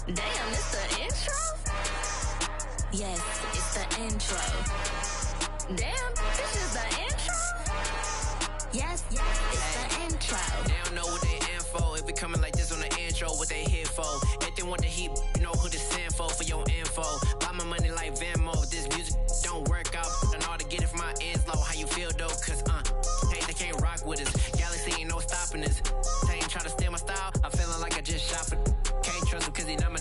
Damn, it's the intro? Yes, it's the intro. Damn, this is the intro? Yes, it's the intro. They don't know what they in for. If we coming like this on the intro, what they here for? If they want the heat, you know who to send for your info. Buy my money like Venmo. If this music don't work out, I know how to get it from my ends low. How you feel though? Cause hey, they can't rock with us. Galaxy ain't no stopping us. They ain't try to steal my style. I'm feeling like I just shot for. Can't trust him cause he not my.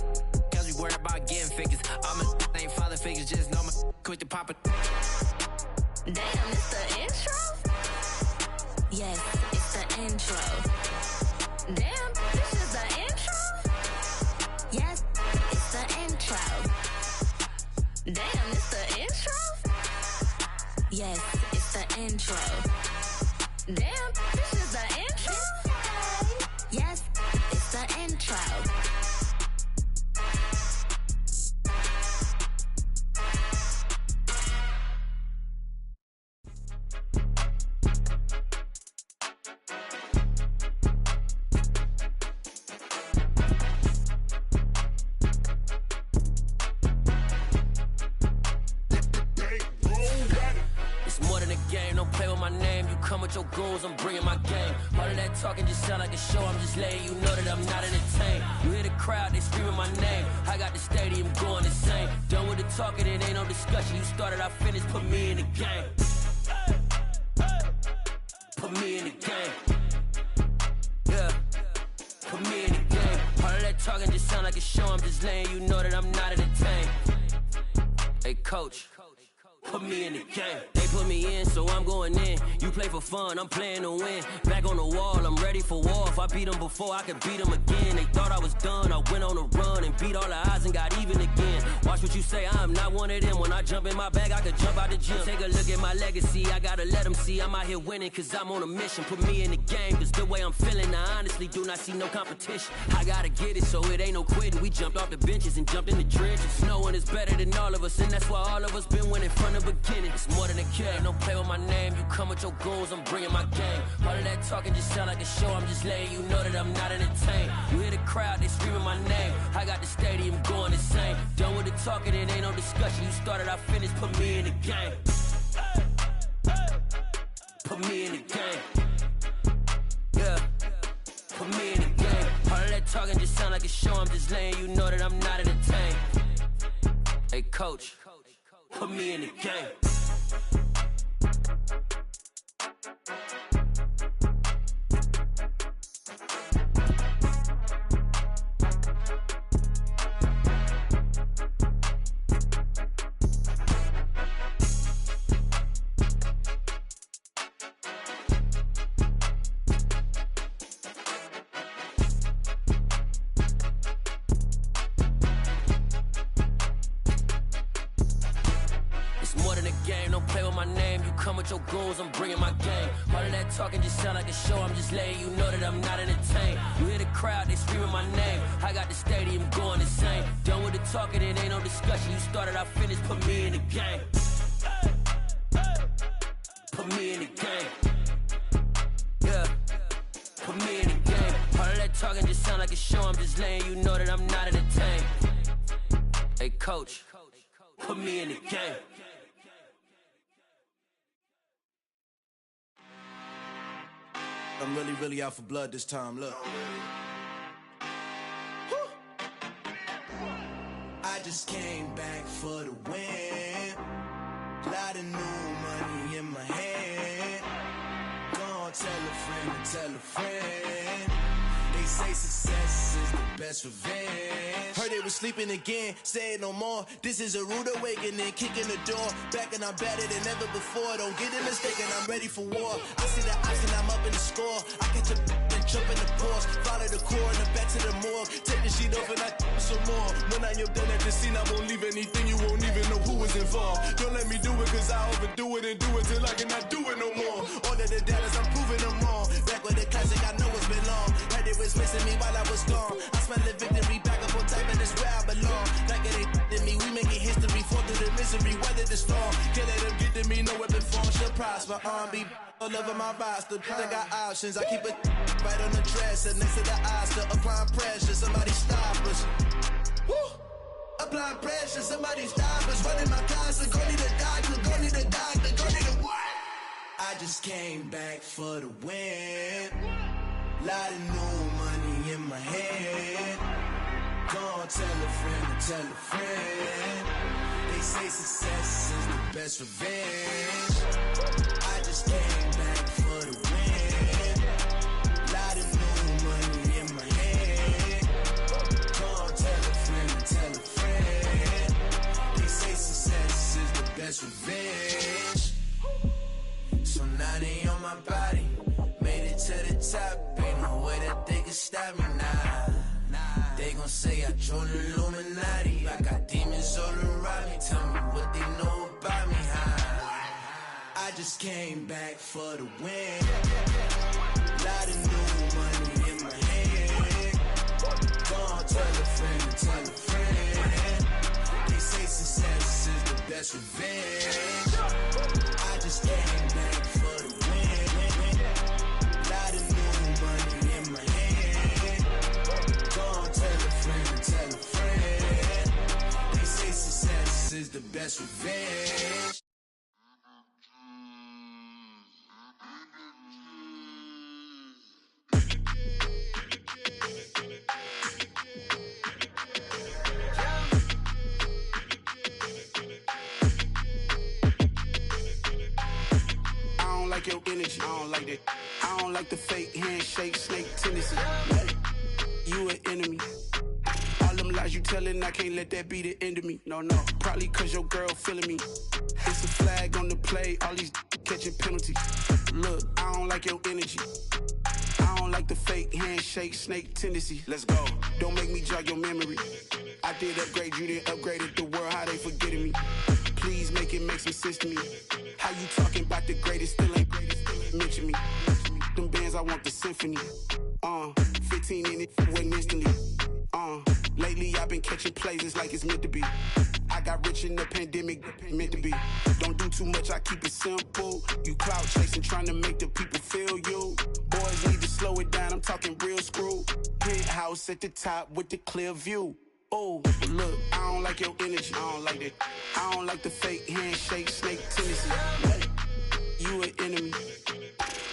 Cause we worried about getting figures. All my ain't father figures, just know my quick to pop it. Damn, it's the intro? Yes, it's the intro. Damn, this is the intro? Yes, it's the intro. Damn, it's the intro? Yes, it's the intro. Damn, this is the intro? Yes, it's the intro. With your goons, I'm bringing my game. All of that talking just sound like a show. I'm just letting you know that I'm not entertained. You hear the crowd, they screaming my name. I got the stadium going insane. Done with the talking, it ain't no discussion. You started, I finished, put me in the game. Put me in the game. Yeah, put me in the game. All of that talking just sound like a show. I'm just letting you know that I'm not entertained. Hey, coach. Put me in the game. They put me in, so I'm going in. You play for fun, I'm playing to win. Back on the wall, I'm ready for war. If I beat them before, I can beat them again. They thought I was done, I went on a run and beat all the odds and got even again. Watch what you say, I'm not one of them. When I jump in my bag, I could jump out the gym. Take a look at my legacy, I gotta let them see I'm out here winning, cause I'm on a mission. Put me in the game, cause the way I'm feeling, I honestly do not see no competition. I gotta get it, so it ain't no quitting. We jumped off the benches and jumped in the trenches. No one is better than all of us, and that's why all of us been winning from the beginning. It's more than a game, don't play with my name. You come with your goons, I'm bringing my game. All of that talking just sound like a show. I'm just letting you know that I'm not entertained. You hear the crowd, they screaming my name. I got the stadium going insane. Done with the talking, it ain't no discussion. You started, I finished, put me in the game. Put me in the game. Yeah, put me in the game. All of that talking just sound like a show. I'm just letting you know that I'm not entertained. Hey, coach. Put me in the game. Your goals, I'm bringing my game. All of that talking just sound like a show. I'm just letting you know that I'm not entertained. You hear the crowd, they screaming my name. I got the stadium going insane. Done with the talking, it ain't no discussion. You started, I finished, put me in the game. Put me in the game. Yeah, put me in the game. All of that talking just sound like a show. I'm just letting you know that I'm not entertained. Hey, coach, put me in the game. I'm really out for blood this time, look. I just came back for the win. Lot of new money in my hand. Gonna tell a friend to tell a friend. They say success is the best revenge. Heard they was sleeping again, say it no more. This is a rude awakening, kicking the door. Back and I'm better than ever before. Don't get it mistaken, I'm ready for war. I see the option, I'm up in the score. I catch a and jump in the Porsche. Follow the core and the back to the morgue. Take the sheet off and I some more. When I am done at the scene, I won't leave anything. You won't even know who was involved. Don't let me do it, cause I overdo it and do it till I cannot do it no more. All of the dallas, I'm proving them wrong. Back with the classic, I know it's been long. Heard it was missing me while I was gone. I smell the victory back up on top, and it's where I belong. Like it ain't to me, we making history. Fall through the misery, weather the storm. Can't let them get to me, no weapon form should prosper. Be all over my roster, I got options. I keep it right on the dresser, next to the Oscar. Applying pressure, somebody stop us. Woo! Apply pressure, somebody stop us. Running my closet, go need a doctor, go need a doctor, go need a what? I just came back for the win. Lot of new money in my head. Gonna tell a friend to tell a friend. They say success is the best revenge. I just came back for the win. Lot of new money in my head. Gonna tell a friend to tell a friend. They say success is the best revenge. So now they on my body. Made it to the top. Ain't no way that they can stop me now. They gon' say I joined the Illuminati. I got demons all around me. Tell me what they know about me, huh? I just came back for the win. Lot of new money in my head. Gonna tell a friend to tell a friend. They say success is the best revenge. I just came back for the win. Lot of new money in my head. Gonna tell a friend to tell a friend. They say success is the best revenge. I don't like your energy. I don't like that. I don't like the fake handshake, snake tendency. You an enemy. All them lies you telling, I can't let that be the end of me. No, no. Probably cause your girl feeling me. It's a flag on the play, all these catching penalties. Look, I don't like your energy. I don't like the fake handshake, snake tendency. Let's go. Don't make me jog your memory. I did upgrade, you didn't upgrade it. The world, how they forgetting me. Please make it make some sense to me. How you talking about the greatest, still ain't greatest, still ain't mention me. Them bands, I want the symphony. 15 in it, went instantly. Lately I've been catching plays, it's like it's meant to be. I got rich in the pandemic, meant to be. Don't do too much, I keep it simple. You clout chasing, trying to make the people feel you. Boys need to slow it down, I'm talking real screw. Penthouse at the top with the clear view. Oh, but look, I don't like your energy, I don't like that. I don't like the fake handshake, snake tendency. You an enemy.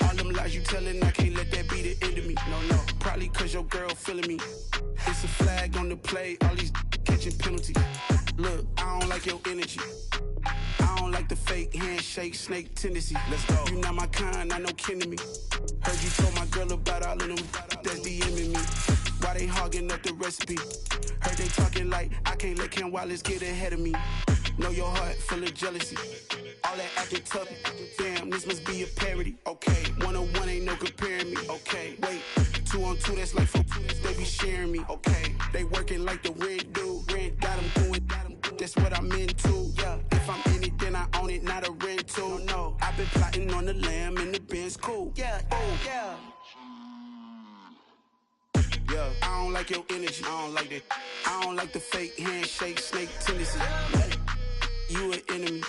All them lies you telling, I can't let that be the end of me. No, no, probably cause your girl feeling me. It's a flag on the play, all these catching penalties. Look, I don't like your energy. I don't like the fake handshake, snake tendency. Let's go. You not my kind, I know kin to me. Heard you told my girl about all of them that's DMing me. Why they hogging up the recipe? Heard they talking like I can't let Ken Wallace get ahead of me. Know your heart full of jealousy. All that acting tough, damn, this must be a parody. Okay, 1-on-1 ain't no comparing me. Okay, wait, 2-on-2, that's like 4, they be sharing me. Okay, they working like the rent do. Rent got them doing, that's what I'm into. Yeah, if I'm in it, then I own it, not a rental. No, I've been plotting on the lamb and the Benz cool. Yeah, oh, yeah. Yeah, I don't like your energy, I don't like that. I don't like the fake handshake, snake tendency. You an enemy.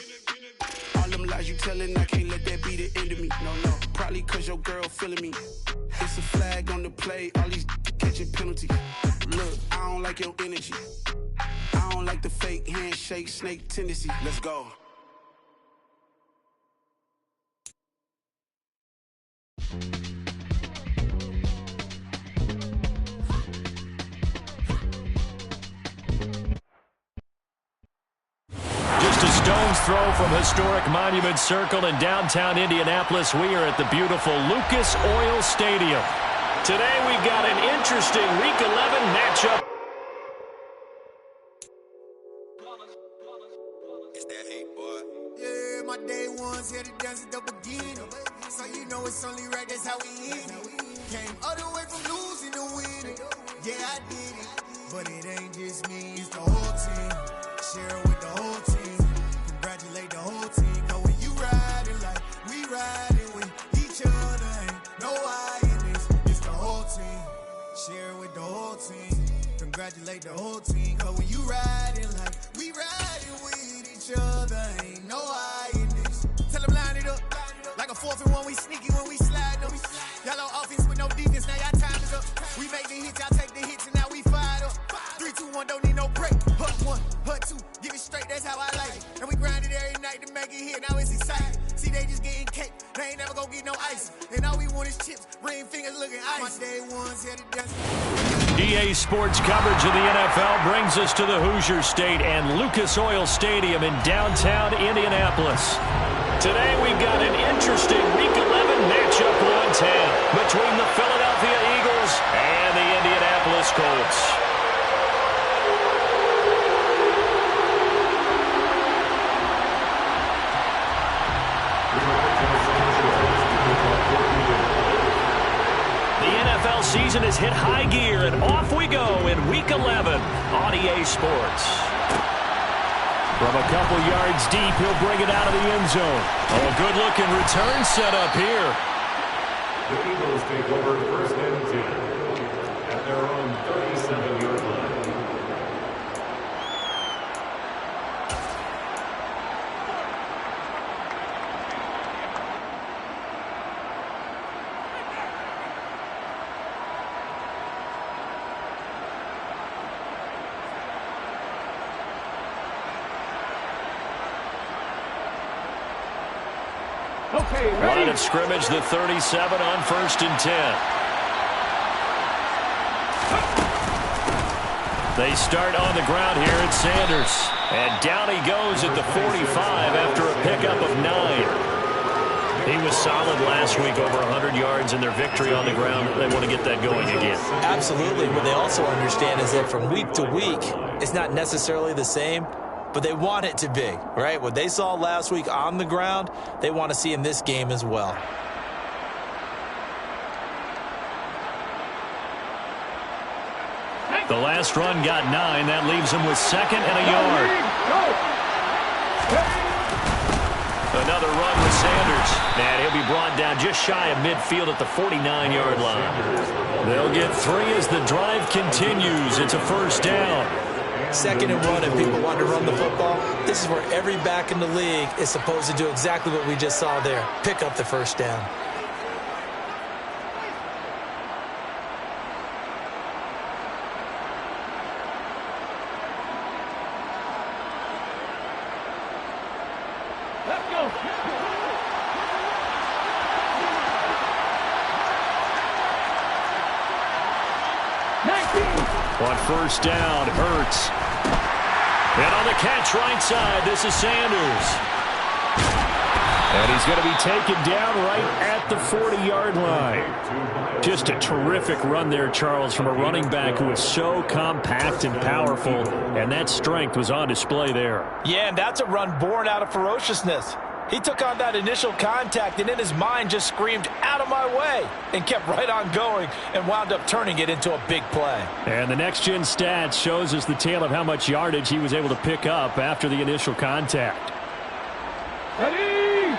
All them lies you telling, I can't let that be the end of me. No, no, probably cause your girl feeling me. It's a flag on the play, all these catching penalties. Look, I don't like your energy. I don't like the fake handshake, snake tendency. Let's go. Just a stone's throw from historic Monument Circle in downtown Indianapolis, we are at the beautiful Lucas Oil Stadium. Today we've got an interesting Week 11 matchup. It's that hate, boy. Yeah, my day ones here to dance at the beginning. So you know it's only right, that's how we end it. Came all the way from losing to winning. Yeah, I did it. But it ain't just me, it's the whole team. Share it with the whole team. Congratulate the whole team. Cause when you riding like we riding with each other, ain't no I in this. It's the whole team. Share it with the whole team. Congratulate the whole team. Cause when you riding like we riding with each other, ain't no I in this. Tell them line it up. Like a 4th and 1, we sneaky when we slide them. Yellow offense with no defense, now y'all time is up. We make the hits, y'all take the hits, and now we fired up. 3, 2, 1, don't need no EA Sports coverage of the NFL brings us to the Hoosier State and Lucas Oil Stadium in downtown Indianapolis. Today we've got an interesting Week 11 matchup 110 between the Philadelphia Eagles and the Indianapolis Colts. Season has hit high gear, and off we go in Week 11 on EA Sports. From a couple yards deep, he'll bring it out of the end zone. Oh, a good-looking return set up here. The Eagles take over first and 10 at their own 37-yard line. Line of scrimmage, the 37 on first and 10. They start on the ground here at Sanders. And down he goes at the 45 after a pickup of 9. He was solid last week, over 100 yards in their victory on the ground. They want to get that going again. Absolutely. What they also understand is that from week to week, it's not necessarily the same, but they want it to be, right? What they saw last week on the ground, they want to see in this game as well. The last run got 9. That leaves him with 2nd and a yard. Another run with Sanders. And he'll be brought down just shy of midfield at the 49-yard line. They'll get 3 as the drive continues. It's a first down. 2nd and 1, if people want to run the football, this is where every back in the league is supposed to do exactly what we just saw there. Pick up the first down. Let's go. On first down, Hurts. And on the catch right side, this is Sanders. And he's going to be taken down right at the 40-yard line. Just a terrific run there, Charles, from a running back who is so compact and powerful, and that strength was on display there. Yeah, and that's a run born out of ferociousness. He took on that initial contact and in his mind just screamed, "Out of my way," and kept right on going and wound up turning it into a big play. And the next-gen stats shows us the tale of how much yardage he was able to pick up after the initial contact. Ready!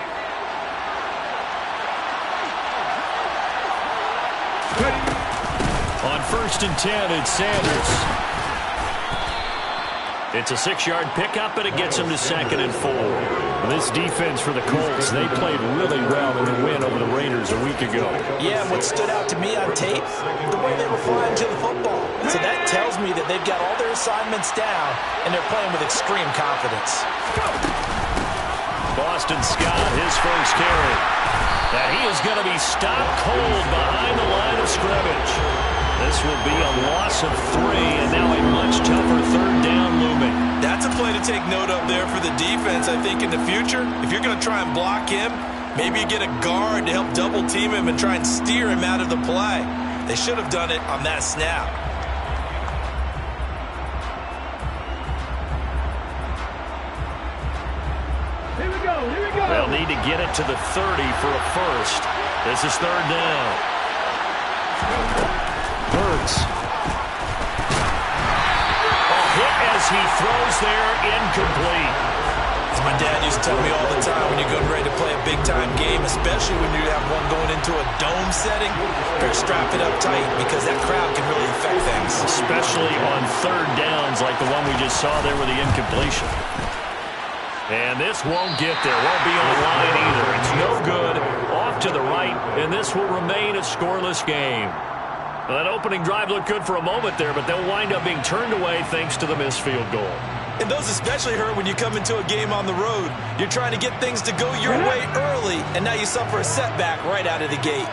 On first and 10, it's Sanders. It's a 6-yard pickup, and it gets him to 2nd and 4. This defense for the Colts, they played really well in the win over the Raiders a week ago. Yeah, what stood out to me on tape, the way they were flying to the football. So that tells me that they've got all their assignments down, and they're playing with extreme confidence. Boston Scott, his first carry. And he is going to be stopped cold behind the line of scrimmage. This will be a loss of 3, and now a much tougher 3rd down looming. That's a play to take note of there for the defense, I think, in the future. If you're going to try and block him, maybe you get a guard to help double-team him and try and steer him out of the play. They should have done it on that snap. Here we go. They'll need to get it to the 30 for a first. This is 3rd down. Hurts. A hit as he throws there, incomplete. As my dad used to tell me all the time, when you're getting ready to play a big-time game, especially when you have one going into a dome setting, better strap it up tight because that crowd can really affect things. Especially on 3rd downs like the one we just saw there with the incompletion. And this won't get there. Won't be on the line either. It's no good. Off to the right, and this will remain a scoreless game. Well, that opening drive looked good for a moment there, but they'll wind up being turned away thanks to the missed field goal. And those especially hurt when you come into a game on the road. You're trying to get things to go your way early, and now you suffer a setback right out of the gate.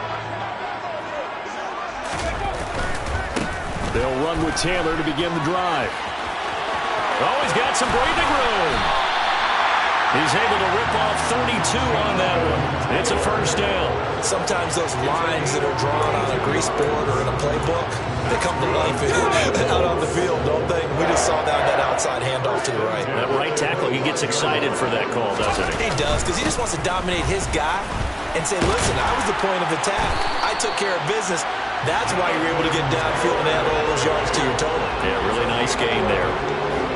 They'll run with Taylor to begin the drive. Oh, he's got some breathing room. He's able to rip off 32 on that one. It's a first down. Sometimes those lines that are drawn on a grease board or in a playbook, they come to life out on the field, don't they? We just saw that outside handoff to the right. That right tackle, he gets excited for that call, doesn't he? He does, because he just wants to dominate his guy and say, listen, I was the point of attack. I took care of business. That's why you're able to get downfield and add all those yards to your total. Yeah, really nice gain there.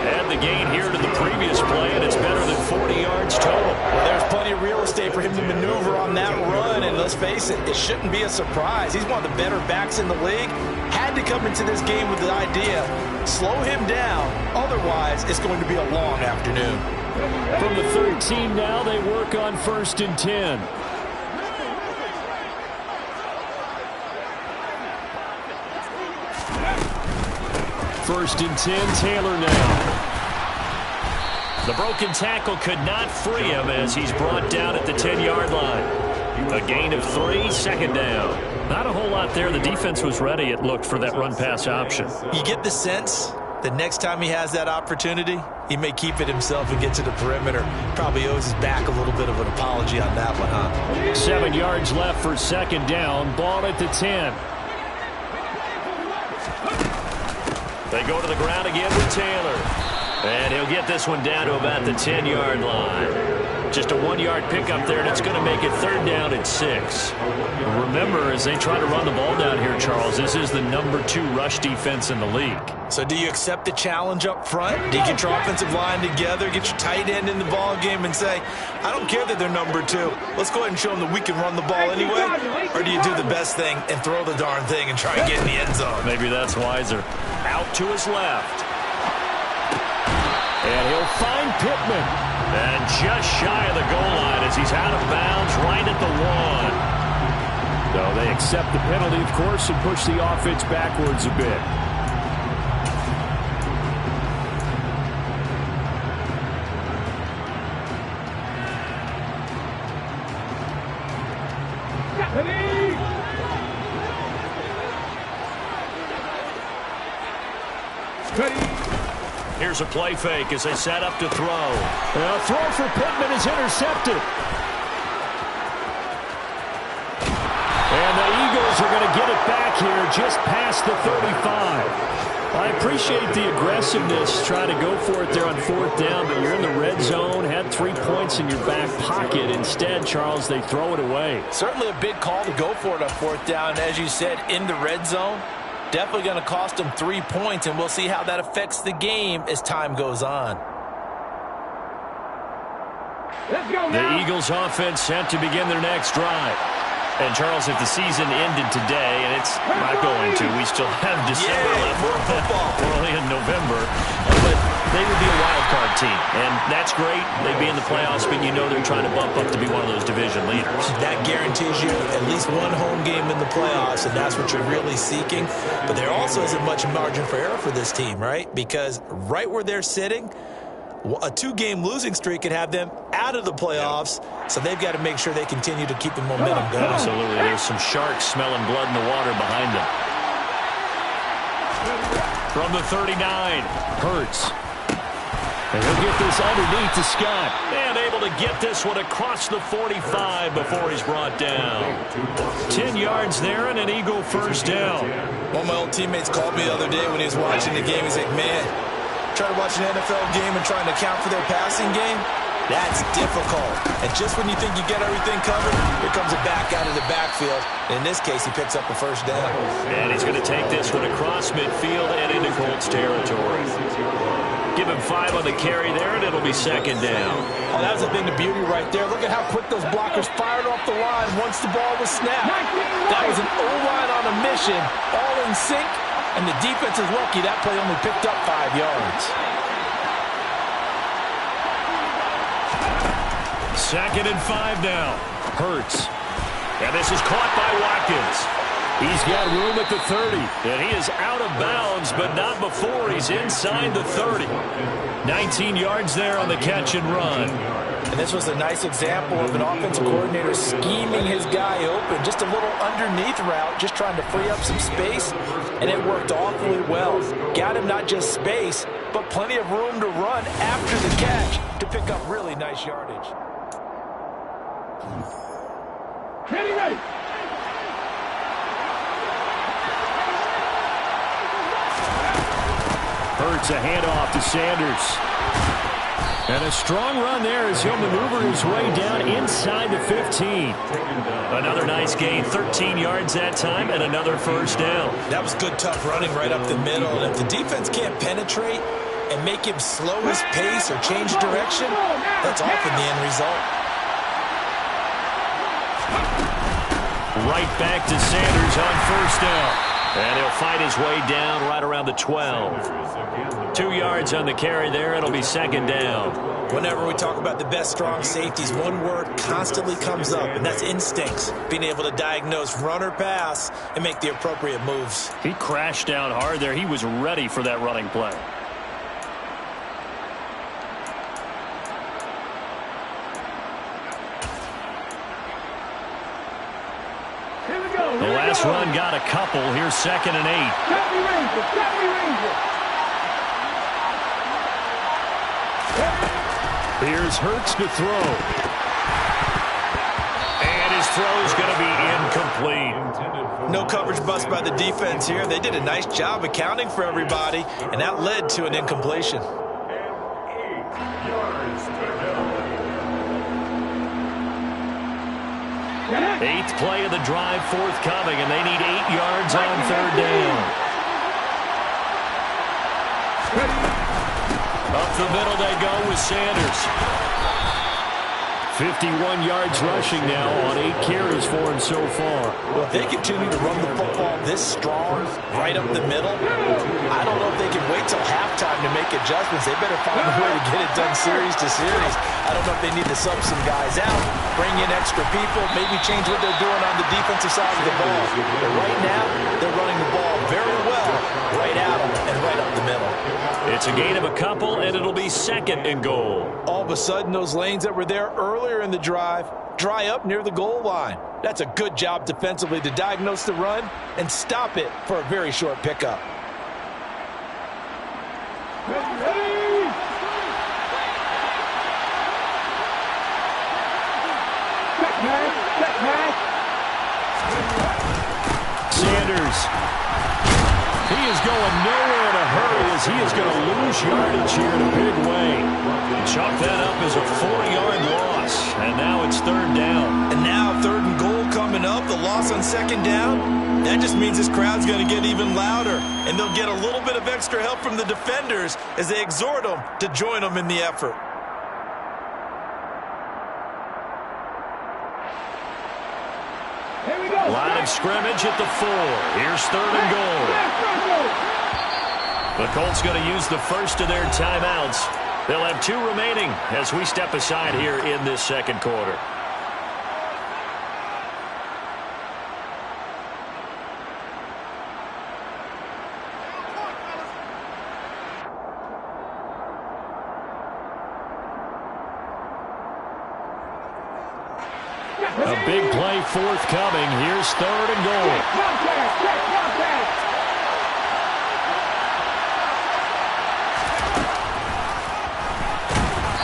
Add the gain here to the previous play, and it's better than 40 yards total. Well, there's plenty of real estate for him to maneuver on that run, and let's face it, it shouldn't be a surprise. He's one of the better backs in the league. Had to come into this game with the idea, slow him down, otherwise it's going to be a long afternoon. From the 13 now, they work on 1st and 10. First and 10, Taylor now. The broken tackle could not free him as he's brought down at the 10-yard line. A gain of 3, second down. Not a whole lot there. The defense was ready, it looked, for that run-pass option. You get the sense that next time he has that opportunity, he may keep it himself and get to the perimeter. Probably owes his back a little bit of an apology on that one, huh? 7 yards left for second down. Ball at the 10. They go to the ground again with Taylor. And he'll get this one down to about the 10-yard line. Just a 1-yard pickup there, and it's going to make it 3rd down and 6. Remember, as they try to run the ball down here, Charles, this is the number 2 rush defense in the league. So do you accept the challenge up front? Do you get your offensive line together, get your tight end in the ball game and say, I don't care that they're number 2. Let's go ahead and show them that we can run the ball anyway? Or do you do the best thing and throw the darn thing and try and get in the end zone? Maybe that's wiser. Out to his left. And he'll find Pittman. And just shy of the goal line as he's out of bounds right at the 1. So they accept the penalty, of course, and push the offense backwards a bit. Here's a play fake as they set up to throw. A throw for Pittman is intercepted. And the Eagles are going to get it back here just past the 35. I appreciate the aggressiveness, trying to go for it there on 4th down, but you're in the red zone, had 3 points in your back pocket. Instead, Charles, they throw it away. Certainly a big call to go for it on 4th down. As you said, in the red zone. Definitely going to cost them 3 points, and we'll see how that affects the game as time goes on. The Eagles offense set to begin their next drive. And, Charles, if the season ended today, and it's not going to, we still have December left. We're only in November. But they would be a wild card team, and that's great. They'd be in the playoffs, but you know they're trying to bump up to be one of those division leaders. That guarantees you at least one home game in the playoffs, and that's what you're really seeking. But there also isn't much margin for error for this team, right? Because right where they're sitting, a 2-game losing streak could have them out of the playoffs, so they've got to make sure they continue to keep the momentum going. Absolutely. There's some sharks smelling blood in the water behind them. From the 39, Hurts. And he'll get this underneath to Scott. And able to get this one across the 45 before he's brought down. 10 yards there and an Eagle first down. One of my old teammates called me the other day when he was watching the game. He's like, man, trying to watch an NFL game and trying to account for their passing game, that's difficult. And just when you think you get everything covered, here comes a back out of the backfield. In this case, he picks up a first down. And he's going to take this one across midfield and into Colts territory. Give him 5 on the carry there, and it'll be second down. Oh, that was a thing of beauty right there. Look at how quick those blockers fired off the line once the ball was snapped. That was an O-line on a mission, all in sync. And the defense is lucky that play only picked up 5 yards. Second and 5 now. Hurts. And this is caught by Watkins. He's got room at the 30. And he is out of bounds, but not before he's inside the 30. 19 yards there on the catch and run. And this was a nice example of an offensive coordinator scheming his guy open. Just a little underneath route, just trying to free up some space, and it worked awfully well. Got him not just space, but plenty of room to run after the catch to pick up really nice yardage. Ready. Hurts a handoff to Sanders. And a strong run there as he'll maneuver his way down inside the 15. Another nice gain, 13 yards that time, and another first down. That was good, tough running right up the middle. And if the defense can't penetrate and make him slow his pace or change direction, that's often the end result. Right back to Sanders on first down. And he'll fight his way down right around the 12. 2 yards on the carry there. It'll be second down. Whenever we talk about the best strong safeties, one word constantly comes up, and that's instincts. Being able to diagnose run or pass and make the appropriate moves. He crashed down hard there. He was ready for that running play. The last run got a couple. Here's 2nd and 8. Here's Hurts to throw. And his throw's going to be incomplete. No coverage bust by the defense here. They did a nice job accounting for everybody, and that led to an incompletion. 8 yards to go. 8th play of the drive forthcoming, and they need 8 yards on third down. Up the middle they go with Sanders. 51 yards rushing now on 8 carries for him so far. Well, if they continue to run the football this strong, right up the middle, I don't know if they can wait till halftime to make adjustments. They better find a way to get it done series to series. I don't know if they need to sub some guys out, bring in extra people, maybe change what they're doing on the defensive side of the ball. But right now, they're running the ball very well, right at them and right up the middle. It's a gain of a couple, and it'll be 2nd and goal. All of a sudden, those lanes that were there earlier in the drive dry up near the goal line. That's a good job defensively to diagnose the run and stop it for a very short pickup. Sanders. He is going nowhere in a hurry as he is going to lose yardage here in a big way. Chalk that up as a 4-yard loss, and now it's 3rd down. And now 3rd and goal coming up, the loss on 2nd down. That just means this crowd's going to get even louder, and they'll get a little bit of extra help from the defenders as they exhort them to join them in the effort. Line of scrimmage at the 4. Here's 3rd and goal. The Colts going to use the first of their timeouts. They'll have 2 remaining as we step aside here in this second quarter. A big play forthcoming. Here's 3rd and goal.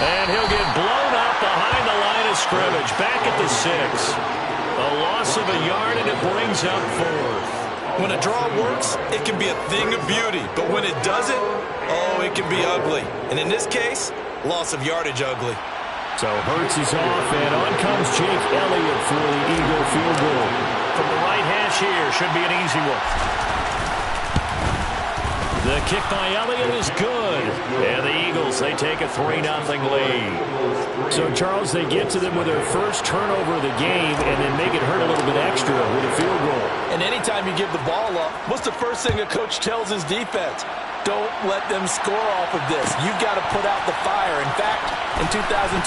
And he'll get blown up behind the line of scrimmage. Back at the 6. A loss of a yard, and it brings up 4th. When a draw works, it can be a thing of beauty. But when it doesn't, oh, it can be ugly. And in this case, loss of yardage ugly. So Hurts is off, and on comes Jake Elliott for the Eagle field goal. From the right hash here, should be an easy one. The kick by Elliott is good. And the Eagles, they take a 3-0 lead. So, Charles, they get to them with their first turnover of the game and then make it hurt a little bit extra with a field goal. And anytime you give the ball up, what's the first thing a coach tells his defense? Don't let them score off of this. You've got to put out the fire. In fact, in 2021,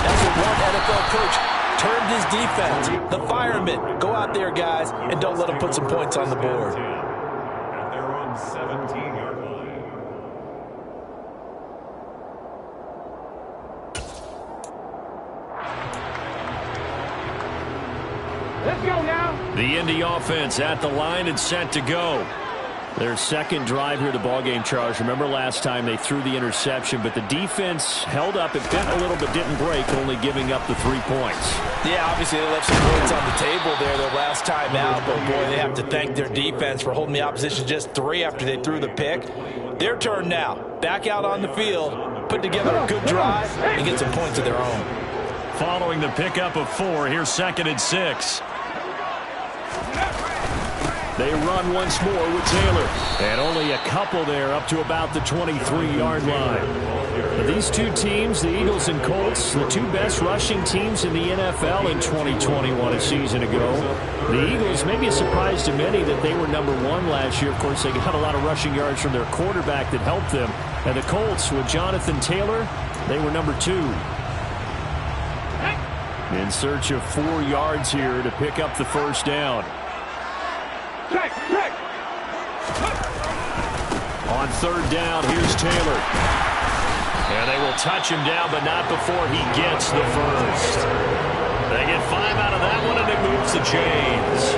that's what one NFL coach termed his defense. The firemen. Go out there, guys, and don't let them put some points on the board. At their own 17-yard line. The Indy offense at the line and set to go. Their second drive here of the ballgame, Charles. Remember last time they threw the interception, but the defense held up. It bent a little but didn't break, only giving up the 3 points. Yeah, obviously they left some points on the table there their last time out, but boy, they have to thank their defense for holding the opposition just 3 after they threw the pick. Their turn now. Back out on the field, put together a good drive, and get some points of their own. Following the pickup of 4, here's 2nd and 6. They run once more with Taylor. And only a couple there up to about the 23-yard line. Now, these two teams, the Eagles and Colts, the 2 best rushing teams in the NFL in 2021 a season ago. The Eagles, maybe a surprise to many that they were number 1 last year. Of course, they got a lot of rushing yards from their quarterback that helped them. And the Colts, with Jonathan Taylor, they were number 2. In search of 4 yards here to pick up the first down. On 3rd down, here's Taylor. And they will touch him down, but not before he gets the first. They get 5 out of that one, and it moves the chains.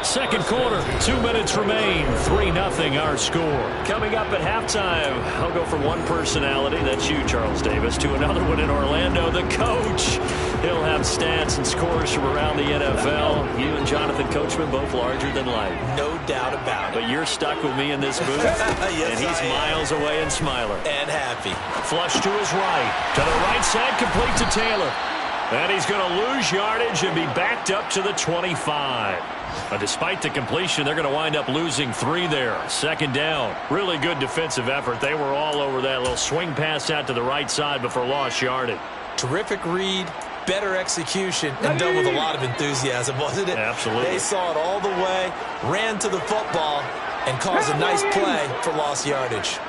Second quarter, 2 minutes remain. 3-0 our score. Coming up at halftime, I'll go from one personality, that's you, Charles Davis, to another one in Orlando, the coach. He'll have stats and scores from around the NFL. You and Jonathan Coachman both larger than life. No doubt about it. But you're stuck with me in this booth. Yes, and he's miles away and smiling. And happy. Flush to his right. To the right side, complete to Taylor. And he's going to lose yardage and be backed up to the 25. But despite the completion, they're going to wind up losing 3 there. 2nd down. Really good defensive effort. They were all over that little swing pass out to the right side, but for lost yardage. Terrific read, better execution, and done with a lot of enthusiasm, wasn't it? Absolutely. They saw it all the way, ran to the football, and caused a nice play for lost yardage.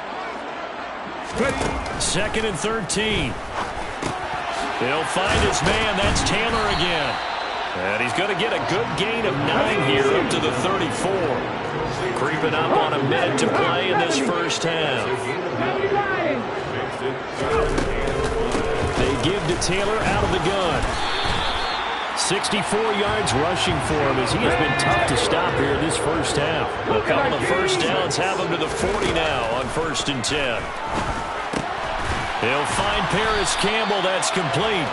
2nd and 13. He'll find his man. That's Taylor again. And he's going to get a good gain of 9 here up to the 34. Creeping up on a minute to play in this first half. They give to Taylor out of the gun. 64 yards rushing for him as he has been tough to stop here this first half. A couple of first downs have him to the 40 now on 1st and 10. He'll find Paris Campbell. That's complete.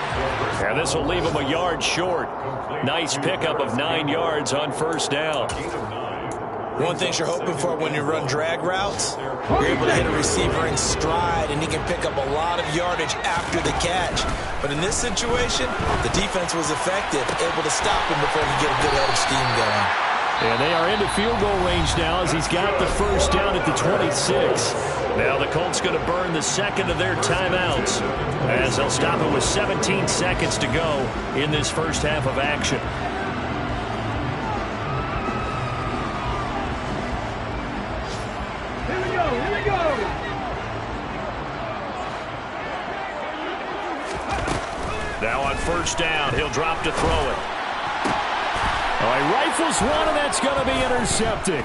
And this will leave him a yard short. Nice pickup of 9 yards on 1st down. One thing you're hoping for when you run drag routes, you're able to hit a receiver in stride, and he can pick up a lot of yardage after the catch. But in this situation, the defense was effective, able to stop him before he could get a good head of steam going. And they are into field goal range now as he's got the first down at the 26. Now the Colts going to burn the 2nd of their timeouts as they'll stop it with 17 seconds to go in this first half of action. Here we go, here we go. Now on 1st down, he'll drop to throw it. Oh, he rifles one, and that's going to be intercepted.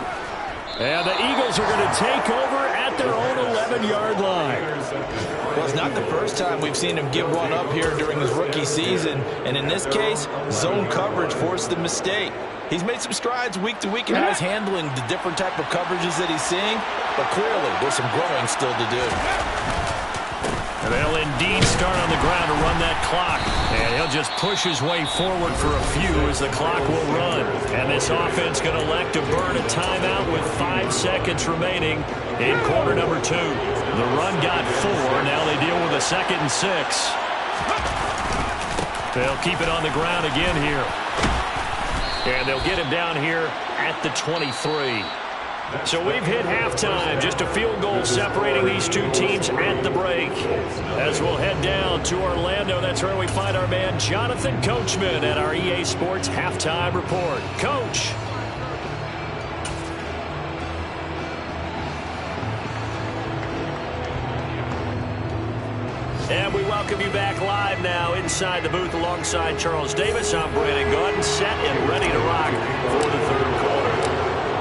And the Eagles are going to take over at their own 11-yard line. Well, it's not the first time we've seen him give one up here during his rookie season. And in this case, zone coverage forced the mistake. He's made some strides week to week in how he's handling the different type of coverages that he's seeing. But clearly, there's some growing still to do. And they'll indeed start on the ground to run that clock. And he'll just push his way forward for a few as the clock will run. And this offense going to elect to burn a timeout with 5 seconds remaining in quarter number 2. The run got 4. Now they deal with a 2nd and 6. They'll keep it on the ground again here. And they'll get him down here at the 23. So we've hit halftime. Just a field goal separating these two teams at the break. As we'll head down to Orlando, that's where we find our man Jonathan Coachman at our EA Sports Halftime Report. Coach. And we welcome you back live now inside the booth alongside Charles Davis. I'm Brandon Gaudin, set and ready to rock for the third quarter.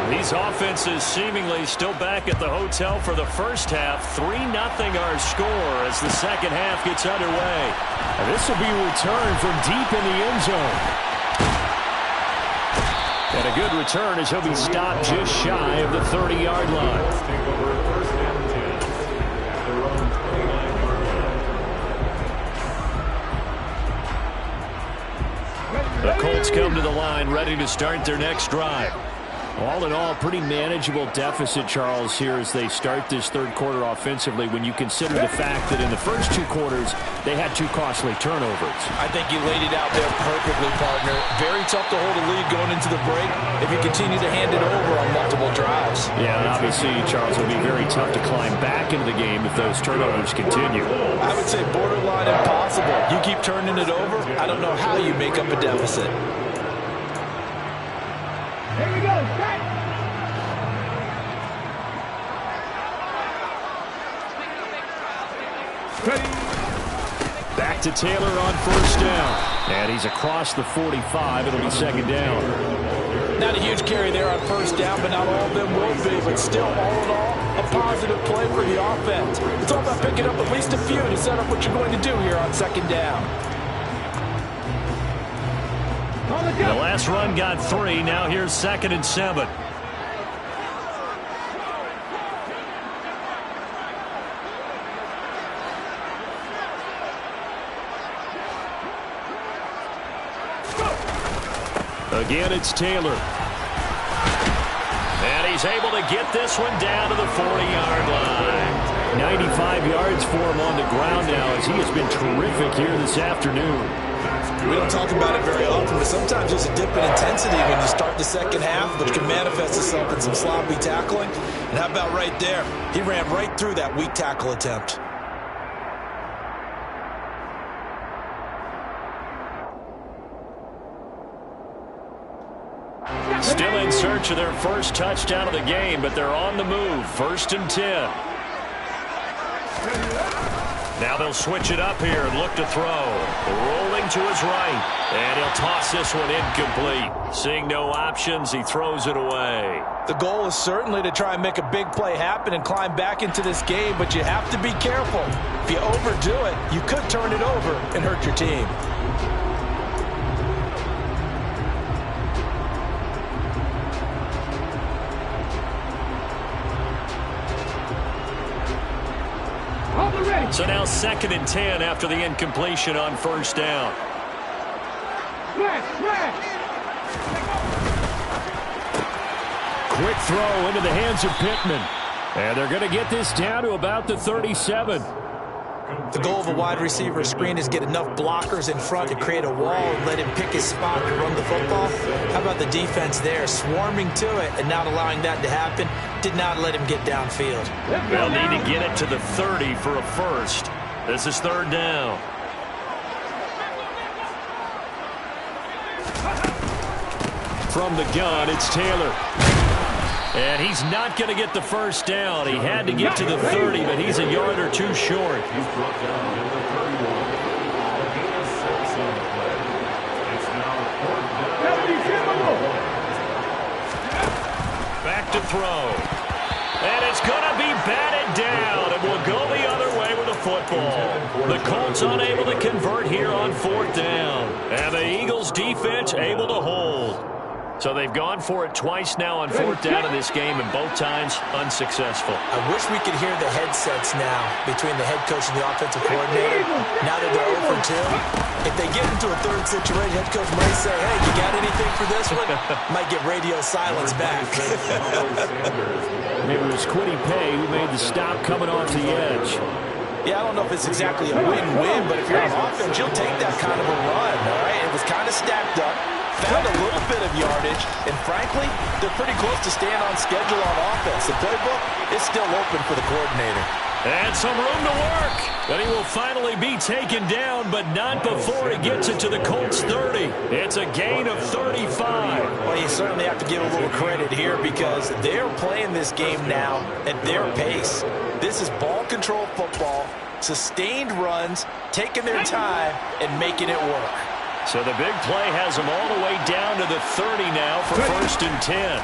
These these offenses seemingly still back at the hotel for the first half. 3-0 our score as the second half gets underway. And this will be a return from deep in the end zone. And a good return as he'll be stopped just shy of the 30-yard line. Take over first and 10 at their own 29-yard line. The Colts come to the line ready to start their next drive. All in all, pretty manageable deficit, Charles, here as they start this third quarter offensively when you consider the fact that in the first two quarters, they had 2 costly turnovers. I think you laid it out there perfectly, partner. Very tough to hold a lead going into the break if you continue to hand it over on multiple drives. Yeah, and obviously, Charles, it will be very tough to climb back into the game if those turnovers continue. I would say borderline impossible. You keep turning it over, I don't know how you make up a deficit. Here we go. Set. Ready. Back to Taylor on first down. And he's across the 45. It'll be second down. Not a huge carry there on first down, but not all of them will be. But still, all in all, a positive play for the offense. It's all about picking up at least a few to set up what you're going to do here on second down. The last run got 3. Now here's 2nd and 7. Again, it's Taylor. And he's able to get this one down to the 40-yard line. 95 yards for him on the ground now as he has been terrific here this afternoon. We don't talk about it very often, but sometimes there's a dip in intensity when you start the second half, which can manifest itself in some sloppy tackling. And how about right there? He ran right through that weak tackle attempt. Still in search of their first touchdown of the game, but they're on the move. 1st and 10. Now they'll switch it up here and look to throw. Rolling to his right. And he'll toss this one incomplete. Seeing no options, he throws it away. The goal is certainly to try and make a big play happen and climb back into this game, but you have to be careful. If you overdo it, you could turn it over and hurt your team. So now 2nd and 10 after the incompletion on first down. Quick throw into the hands of Pittman. And they're going to get this down to about the 37. The goal of a wide receiver screen is get enough blockers in front to create a wall and let him pick his spot to run the football. How about the defense there, swarming to it and not allowing that to happen? Did not let him get downfield. They'll need to get it to the 30 for a first. This is 3rd down. From the gun, it's Taylor. And he's not going to get the first down. He had to get to the 30, but he's a yard or 2 short. He's brought down in the 31. It's now 4th down. Back to throw. And it's going to be batted down. And will go the other way with the football. The Colts unable to convert here on 4th down. And the Eagles defense able to hold. So they've gone for it twice now on 4th down in this game, and both times unsuccessful. I wish we could hear the headsets now between the head coach and the offensive coordinator. Now that they're 0 for 2, if they get into a third situation, head coach might say, hey, you got anything for this one? Might get radio silence back. Maybe it was Quiddy Pay who made the stop coming off the edge. Yeah, I don't know if it's exactly a win-win, but if you're on offense, you'll take that kind of a run, all right? It was kind of stacked up. Found a little bit of yardage, and frankly, they're pretty close to staying on schedule on offense. The playbook is still open for the coordinator. And some room to work. But he will finally be taken down, but not before he gets it to the Colts 30. It's a gain of 35. Well, you certainly have to give a little credit here because they're playing this game now at their pace. This is ball control football, sustained runs, taking their time, and making it work. So the big play has them all the way down to the 30 now for 1st and 10.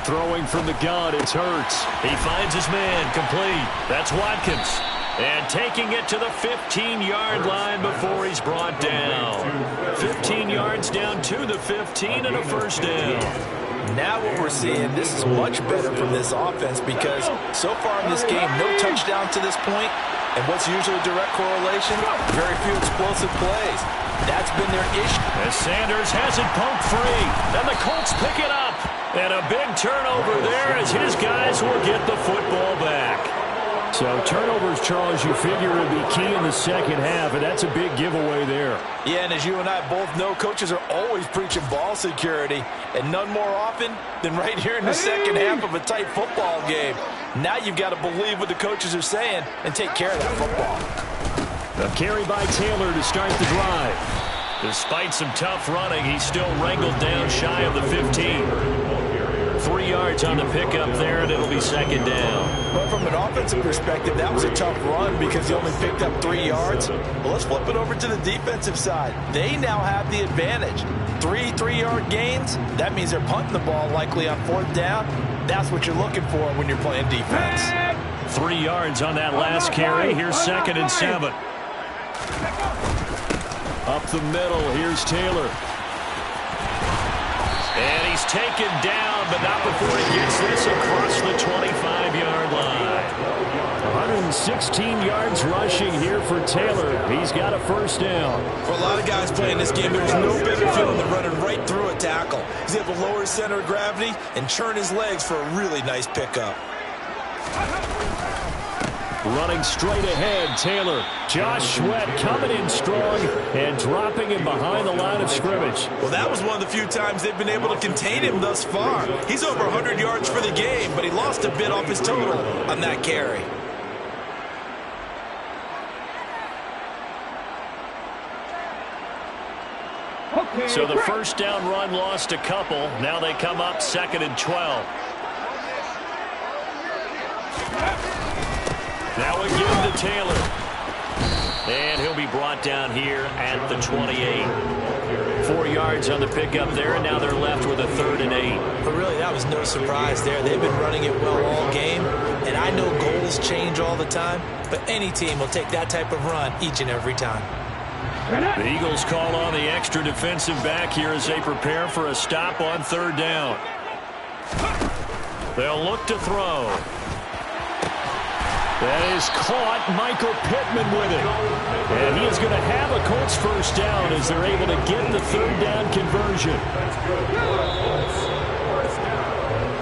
Throwing from the gun, it's Hurts. He finds his man, complete. That's Watkins. And taking it to the 15-yard line before he's brought down. 15 yards down to the 15 and a first down. Now what we're seeing, this is much better from this offense because so far in this game, no touchdown to this point, and what's usually a direct correlation, very few explosive plays. That's been their issue. As Sanders has it pumped free, and the Colts pick it up. And a big turnover there as his guys will get the football back. So turnovers, Charles, you figure would be key in the second half, and that's a big giveaway there. Yeah, and as you and I both know, coaches are always preaching ball security, and none more often than right here in the second half of a tight football game. Now you've got to believe what the coaches are saying and take care of that football. A carry by Taylor to start the drive. Despite some tough running, he's still wrangled down shy of the 15. 3 yards on the pickup there, and it'll be second down. But from an offensive perspective, that was a tough run because he only picked up 3 yards. Well, let's flip it over to the defensive side. They now have the advantage. 3 3-yard gains, that means they're punting the ball likely on fourth down. That's what you're looking for when you're playing defense. 3 yards on that last carry. Here's 2nd and 7. Up the middle, here's Taylor. And he's taken down, but not before he gets this across the 25-yard line. 116 yards rushing here for Taylor. He's got a first down. For a lot of guys playing this game, there's no better feeling than running right through a tackle. He's able to lower his center of gravity and churn his legs for a really nice pickup. Running straight ahead, Taylor. Josh Sweat coming in strong and dropping him behind the line of scrimmage. Well, that was one of the few times they've been able to contain him thus far. He's over 100 yards for the game, but he lost a bit off his total on that carry. So the first down run lost a couple. Now they come up 2nd and 12. Now again to Taylor. And he'll be brought down here at the 28. 4 yards on the pickup there, and now they're left with a 3rd and 8. But really, that was no surprise there. They've been running it well all game, and I know goals change all the time, but any team will take that type of run each and every time. The Eagles call on the extra defensive back here as they prepare for a stop on 3rd down. They'll look to throw. That is caught. Michael Pittman with it. And he is going to have a Colts first down as they're able to get the 3rd down conversion.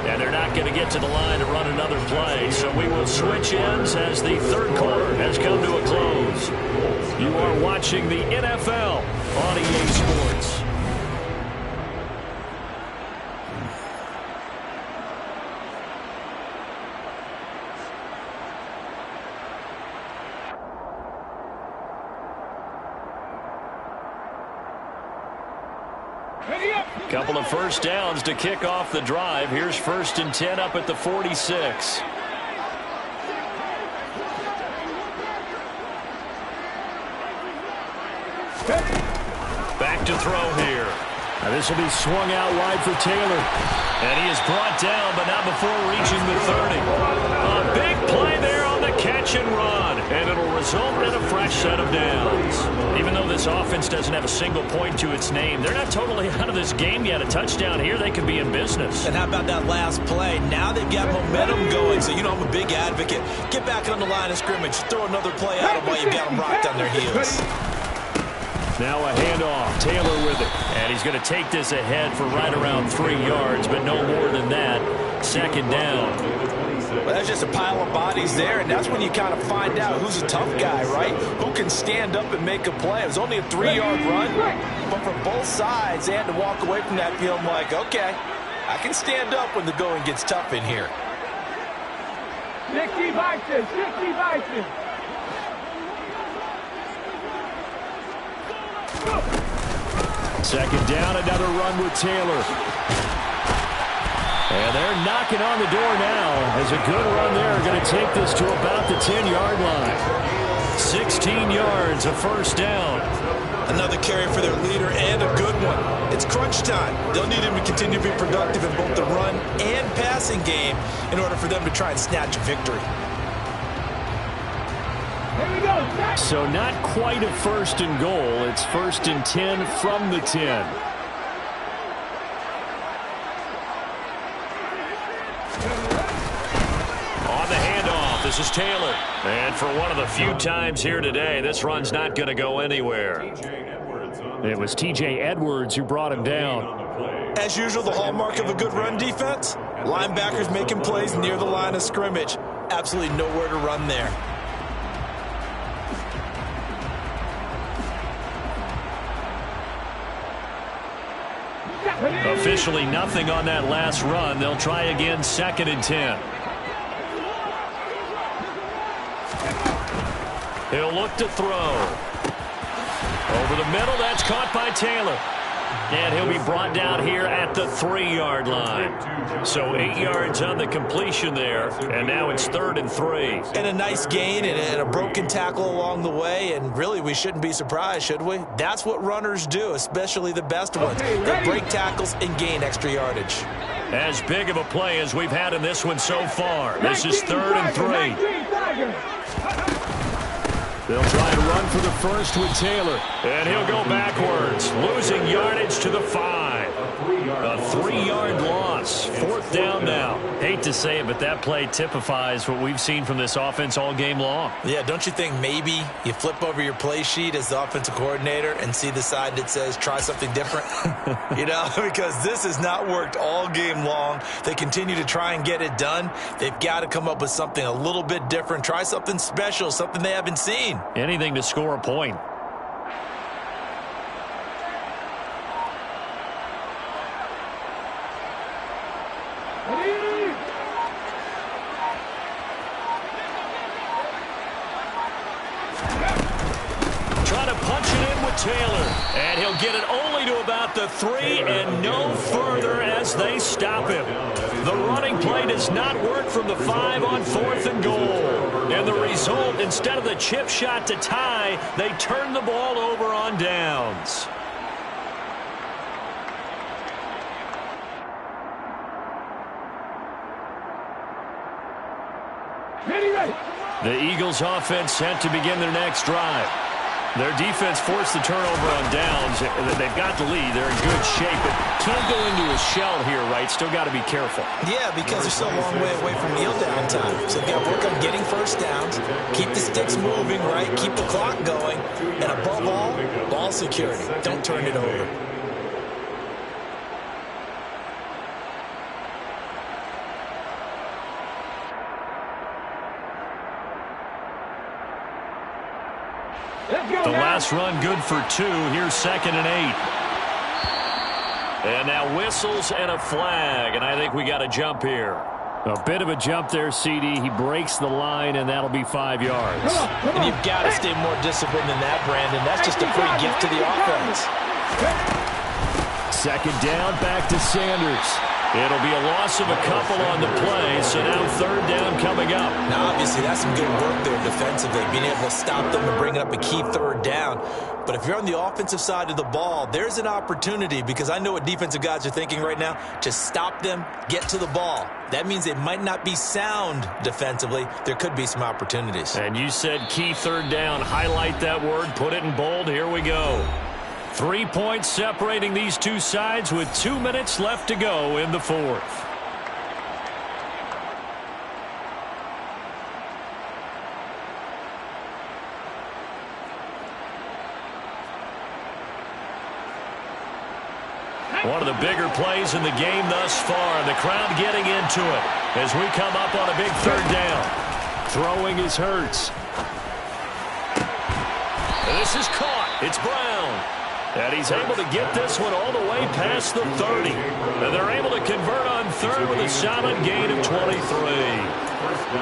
And they're not going to get to the line to run another play. So we will switch ends as the 3rd quarter has come to a close. You are watching the NFL on EA Sports. Couple of first downs to kick off the drive. Here's 1st and 10 up at the 46. Back to throw here. Now this will be swung out wide for Taylor. And he is brought down, but not before reaching the 30. A big play there on the catch and run. And it'll result in a fresh set of downs. Even though this offense doesn't have a single point to its name, they're not totally out of this game yet. A touchdown here, they could be in business. And how about that last play? Now they've got momentum going. So, you know, I'm a big advocate. Get back on the line of scrimmage. Throw another play at them while you've got them rocked on their heels. Now a handoff. Taylor with it. And he's going to take this ahead for right around 3 yards, but no more than that. 2nd down. Well, that's just a pile of bodies there, and that's when you kind of find out who's a tough guy, right? Who can stand up and make a play. It was only a 3-yard run, but from both sides, they had to walk away from that feeling like, okay, I can stand up when the going gets tough in here. 60 Vikings, 60 Vikings. 2nd down, another run with Taylor. And they're knocking on the door now as a good run there. Going to take this to about the 10-yard line. 16 yards, a first down. Another carry for their leader, and a good one. It's crunch time. They'll need him to continue to be productive in both the run and passing game in order for them to try and snatch a victory. So not quite a first and goal. It's 1st and 10 from the 10. On the handoff, this is Taylor. And for one of the few times here today, this run's not going to go anywhere. It was T.J. Edwards who brought him down. As usual, the hallmark of a good run defense, linebackers making plays near the line of scrimmage. Absolutely nowhere to run there. Officially nothing on that last run. They'll try again, 2nd and 10. He'll look to throw. Over the middle, that's caught by Taylor. And he'll be brought down here at the 3-yard line. So 8 yards on the completion there, and now it's 3rd and 3. And a nice gain and a broken tackle along the way, and really we shouldn't be surprised, should we? That's what runners do, especially the best ones. They break tackles and gain extra yardage. As big of a play as we've had in this one so far. This is 3rd and 3. They'll try to run for the first with Taylor. And he'll go backwards, losing yardage to the 5. A 3-yard loss. 4th down now. Hate to say it, but that play typifies what we've seen from this offense all game long. Yeah, don't you think maybe you flip over your play sheet as the offensive coordinator and see the side that says try something different? You know, because this has not worked all game long. They continue to try and get it done. They've got to come up with something a little bit different. Try something special, something they haven't seen. Anything to score a point. Trying to punch it in with Taylor. And he'll get it only to about the 3 and no further as they stop him. The running play does not work from the 5 on 4th and goal. And the result, instead of the chip shot to tie, they turn the ball over on downs. The Eagles offense set to begin their next drive. Their defense forced the turnover on downs. They've got the lead. They're in good shape, but can't go into a shell here, right? Still got to be careful. Yeah, because they're still a long way away from kneel down time. So they've got to work on getting first downs, keep the sticks moving, right? Keep the clock going, and above all, ball security. Don't turn it over. The last run good for 2. Here's 2nd and 8. And now whistles and a flag, and I think we got a jump here. A bit of a jump there, CD. He breaks the line, and that'll be 5 yards. And you've got to stay more disciplined than that, Brandon. That's just a free gift to the offense. 2nd down, back to Sanders. It'll be a loss of a couple on the play, so now 3rd down coming up. Now, obviously, that's some good work there defensively, being able to stop them and bring up a key 3rd down. But if you're on the offensive side of the ball, there's an opportunity, because I know what defensive guys are thinking right now, to stop them, get to the ball. That means they might not be sound defensively. There could be some opportunities. And you said key 3rd down. Highlight that word, put it in bold. Here we go. 3 points separating these two sides with 2 minutes left to go in the 4th. One of the bigger plays in the game thus far. The crowd getting into it as we come up on a big 3rd down. Throwing is Hurts. This is caught. It's Brown. And he's able to get this one all the way past the 30. And they're able to convert on 3rd with a solid gain of 23.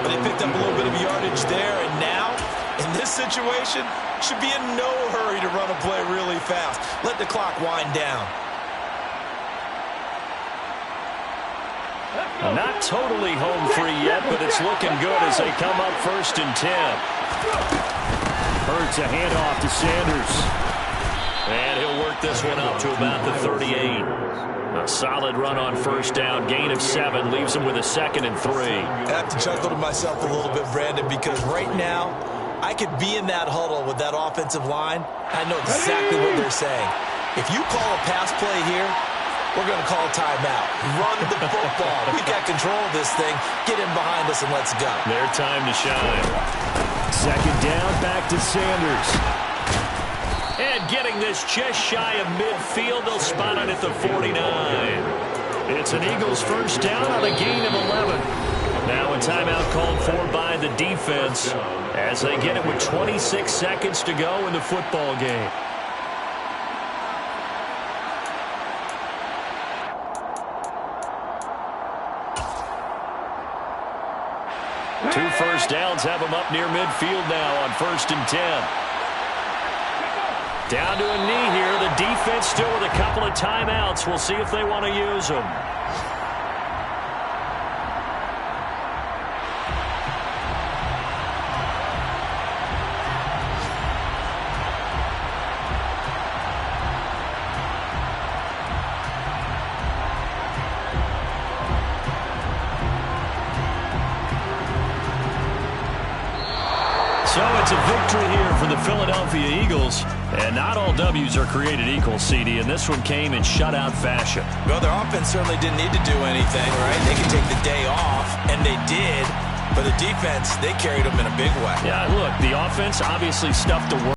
They picked up a little bit of yardage there, and now, in this situation, should be in no hurry to run a play really fast. Let the clock wind down. Not totally home free yet, but it's looking good as they come up 1st and 10. Hurts a handoff to Sanders. And he'll work this one up to about the 38. A solid run on first down. Gain of 7 leaves him with a 2nd and 3. I have to chuckle to myself a little bit, Brandon, because right now I could be in that huddle with that offensive line. I know exactly what they're saying. If you call a pass play here, we're going to call a timeout. Run the football. We've got control of this thing. Get in behind us and let's go. Their time to shine. 2nd down, back to Sanders. And getting this just shy of midfield, they'll spot it at the 49. It's an Eagles first down on a gain of 11. Now a timeout called for by the defense as they get it with 26 seconds to go in the football game. Two first downs have them up near midfield now on 1st and 10. Down to a knee here. The defense still with a couple of timeouts. We'll see if they want to use them. So it's a victory here for the Philadelphia Eagles. And not all W's are created equal, CD, and this one came in shutout fashion. Well, their offense certainly didn't need to do anything, right? They could take the day off, and they did. But the defense, they carried them in a big way. Yeah, look, the offense obviously stuffed the work.